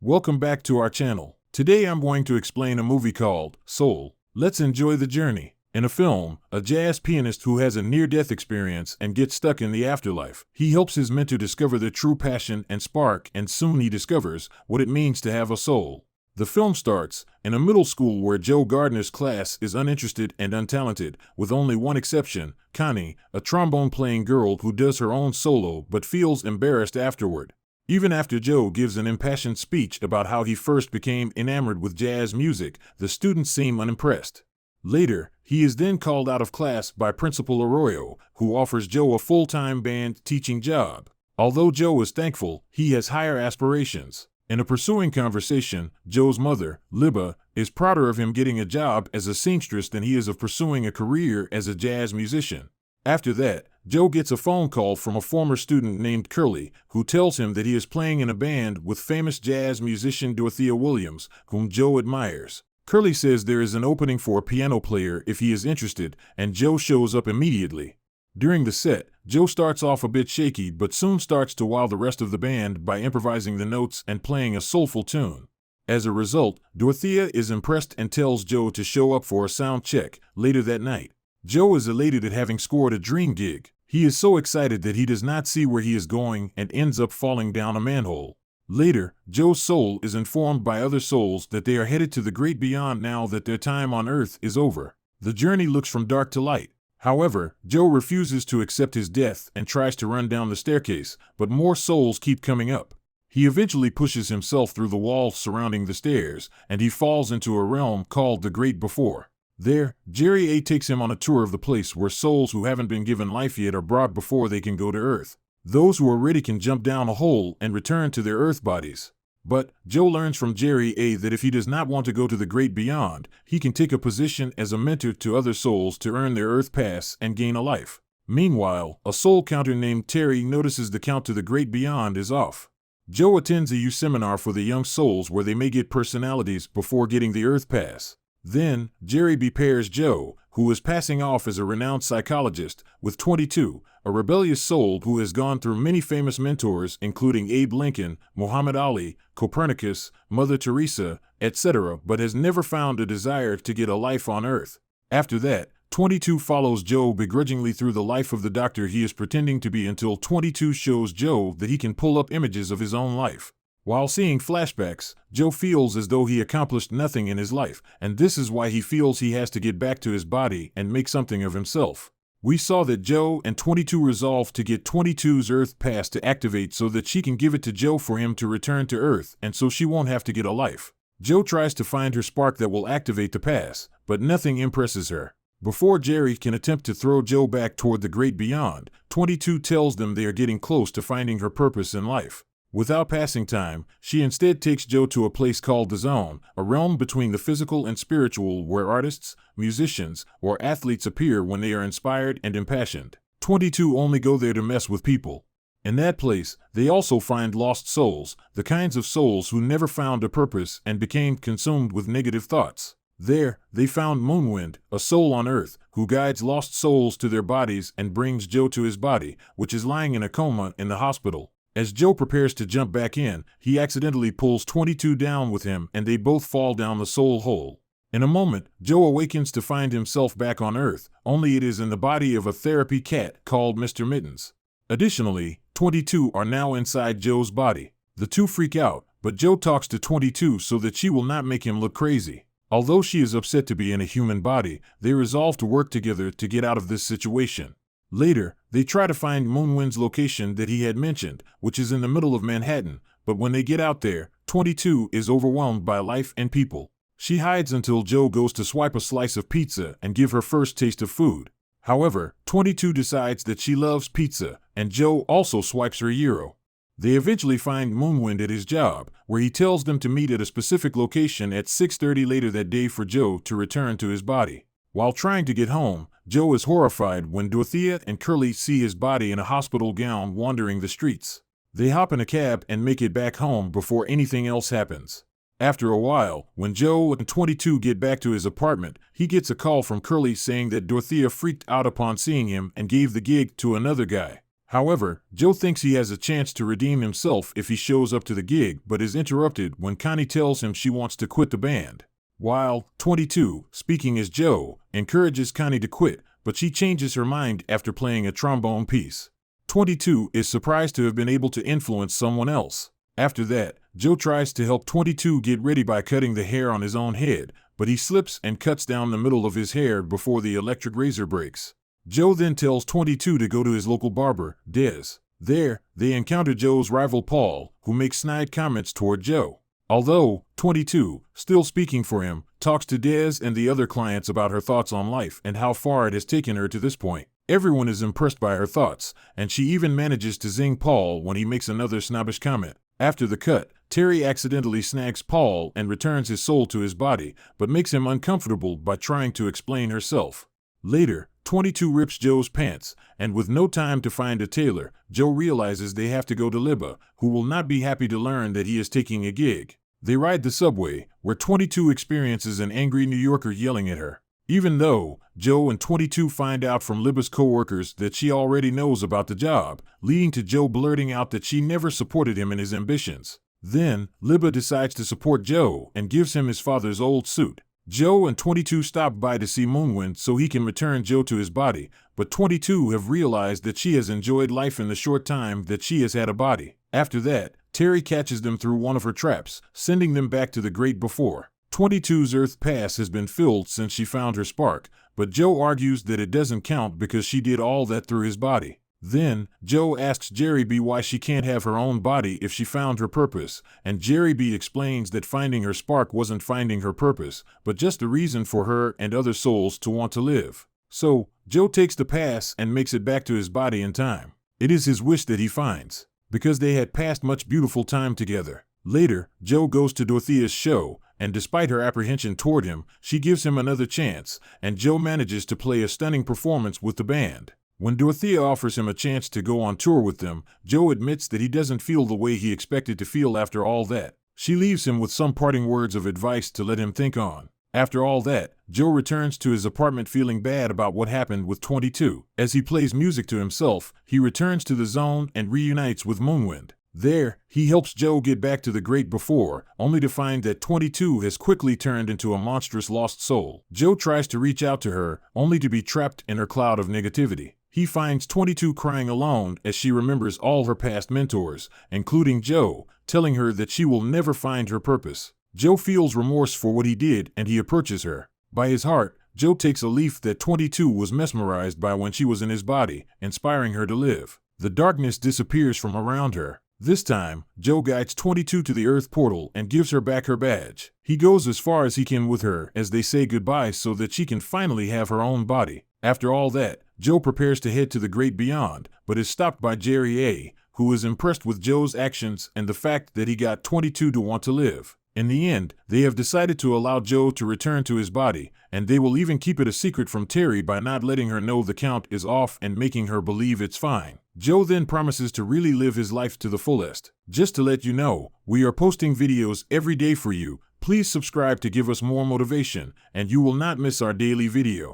Welcome back to our channel. Today I'm going to explain a movie called Soul. Let's enjoy the journey. In a film, a jazz pianist who has a near-death experience and gets stuck in the afterlife. He helps his mentor discover their true passion and spark, and soon he discovers what it means to have a soul. The film starts in a middle school where Joe Gardner's class is uninterested and untalented, with only one exception, Connie, a trombone-playing girl who does her own solo but feels embarrassed afterward. Even after Joe gives an impassioned speech about how he first became enamored with jazz music, the students seem unimpressed. Later, he is then called out of class by Principal Arroyo, who offers Joe a full-time band teaching job. Although Joe is thankful, he has higher aspirations. In a pursuing conversation, Joe's mother, Libba, is prouder of him getting a job as a seamstress than he is of pursuing a career as a jazz musician. After that, Joe gets a phone call from a former student named Curly, who tells him that he is playing in a band with famous jazz musician Dorothea Williams, whom Joe admires. Curly says there is an opening for a piano player if he is interested, and Joe shows up immediately. During the set, Joe starts off a bit shaky but soon starts to wow the rest of the band by improvising the notes and playing a soulful tune. As a result, Dorothea is impressed and tells Joe to show up for a sound check later that night. Joe is elated at having scored a dream gig. He is so excited that he does not see where he is going and ends up falling down a manhole. Later, Joe's soul is informed by other souls that they are headed to the great beyond now that their time on Earth is over. The journey looks from dark to light. However, Joe refuses to accept his death and tries to run down the staircase, but more souls keep coming up. He eventually pushes himself through the walls surrounding the stairs, and he falls into a realm called the Great Before. There, Jerry A. takes him on a tour of the place where souls who haven't been given life yet are brought before they can go to Earth. Those who are ready can jump down a hole and return to their Earth bodies. But Joe learns from Jerry A. that if he does not want to go to the great beyond, he can take a position as a mentor to other souls to earn their Earth pass and gain a life. Meanwhile, a soul counter named Terry notices the count to the great beyond is off. Joe attends a youth seminar for the young souls where they may get personalities before getting the Earth pass. Then, Jerry B. pairs Joe, who is passing off as a renowned psychologist, with 22, a rebellious soul who has gone through many famous mentors including Abe Lincoln, Muhammad Ali, Copernicus, Mother Teresa, etc., but has never found a desire to get a life on Earth. After that, 22 follows Joe begrudgingly through the life of the doctor he is pretending to be until 22 shows Joe that he can pull up images of his own life. While seeing flashbacks, Joe feels as though he accomplished nothing in his life, and this is why he feels he has to get back to his body and make something of himself. We saw that Joe and 22 resolve to get 22's Earth pass to activate so that she can give it to Joe for him to return to Earth and so she won't have to get a life. Joe tries to find her spark that will activate the pass, but nothing impresses her. Before Jerry can attempt to throw Joe back toward the great beyond, 22 tells them they are getting close to finding her purpose in life. Without passing time, she instead takes Joe to a place called the Zone, a realm between the physical and spiritual where artists, musicians, or athletes appear when they are inspired and impassioned. 22 only go there to mess with people. In that place, they also find lost souls, the kinds of souls who never found a purpose and became consumed with negative thoughts. There, they found Moonwind, a soul on Earth, who guides lost souls to their bodies and brings Joe to his body, which is lying in a coma in the hospital. As Joe prepares to jump back in, he accidentally pulls 22 down with him and they both fall down the soul hole. In a moment, Joe awakens to find himself back on Earth, only it is in the body of a therapy cat called Mr. Mittens. Additionally, 22 are now inside Joe's body. The two freak out, but Joe talks to 22 so that she will not make him look crazy. Although she is upset to be in a human body, they resolve to work together to get out of this situation. Later, they try to find Moonwind's location that he had mentioned, which is in the middle of Manhattan, but when they get out there, 22 is overwhelmed by life and people. She hides until Joe goes to swipe a slice of pizza and give her first taste of food. However, 22 decides that she loves pizza, and Joe also swipes her gyro. They eventually find Moonwind at his job, where he tells them to meet at a specific location at 6:30 later that day for Joe to return to his body. While trying to get home, Joe is horrified when Dorothea and Curly see his body in a hospital gown wandering the streets. They hop in a cab and make it back home before anything else happens. After a while, when Joe and 22 get back to his apartment, he gets a call from Curly saying that Dorothea freaked out upon seeing him and gave the gig to another guy. However, Joe thinks he has a chance to redeem himself if he shows up to the gig, but is interrupted when Connie tells him she wants to quit the band. While 22, speaking as Joe, encourages Connie to quit, but she changes her mind after playing a trombone piece. 22 is surprised to have been able to influence someone else. After that, Joe tries to help 22 get ready by cutting the hair on his own head, but he slips and cuts down the middle of his hair before the electric razor breaks. Joe then tells 22 to go to his local barber, Des. There, they encounter Joe's rival Paul, who makes snide comments toward Joe. Although 22, still speaking for him, talks to Des and the other clients about her thoughts on life and how far it has taken her to this point. Everyone is impressed by her thoughts, and she even manages to zing Paul when he makes another snobbish comment. After the cut, Terry accidentally snags Paul and returns his soul to his body, but makes him uncomfortable by trying to explain herself. Later, 22 rips Joe's pants, and with no time to find a tailor, Joe realizes they have to go to Libba, who will not be happy to learn that he is taking a gig. They ride the subway, where 22 experiences an angry New Yorker yelling at her. Even though, Joe and 22 find out from Libba's co-workers that she already knows about the job, leading to Joe blurting out that she never supported him in his ambitions. Then, Libba decides to support Joe and gives him his father's old suit. Joe and 22 stop by to see Moonwind so he can return Joe to his body, but 22 have realized that she has enjoyed life in the short time that she has had a body. After that, Terry catches them through one of her traps, sending them back to the Great Before. 22's Earth Pass has been filled since she found her spark, but Joe argues that it doesn't count because she did all that through his body. Then, Joe asks Jerry B why she can't have her own body if she found her purpose, and Jerry B explains that finding her spark wasn't finding her purpose, but just a reason for her and other souls to want to live. So, Joe takes the pass and makes it back to his body in time. It is his wish that he finds, because they had passed much beautiful time together. Later, Joe goes to Dorothea's show, and despite her apprehension toward him, she gives him another chance, and Joe manages to play a stunning performance with the band. When Dorothea offers him a chance to go on tour with them, Joe admits that he doesn't feel the way he expected to feel after all that. She leaves him with some parting words of advice to let him think on. After all that, Joe returns to his apartment feeling bad about what happened with 22. As he plays music to himself, he returns to the zone and reunites with Moonwind. There, he helps Joe get back to the Great Before, only to find that 22 has quickly turned into a monstrous lost soul. Joe tries to reach out to her, only to be trapped in her cloud of negativity. He finds 22 crying alone as she remembers all her past mentors, including Joe, telling her that she will never find her purpose. Joe feels remorse for what he did and he approaches her. By his heart, Joe takes a leaf that 22 was mesmerized by when she was in his body, inspiring her to live. The darkness disappears from around her. This time, Joe guides 22 to the Earth portal and gives her back her badge. He goes as far as he can with her as they say goodbye so that she can finally have her own body. After all that, Joe prepares to head to the Great Beyond, but is stopped by Jerry A., who is impressed with Joe's actions and the fact that he got 22 to want to live. In the end, they have decided to allow Joe to return to his body, and they will even keep it a secret from Terry by not letting her know the count is off and making her believe it's fine. Joe then promises to really live his life to the fullest. Just to let you know, we are posting videos every day for you. Please subscribe to give us more motivation, and you will not miss our daily video.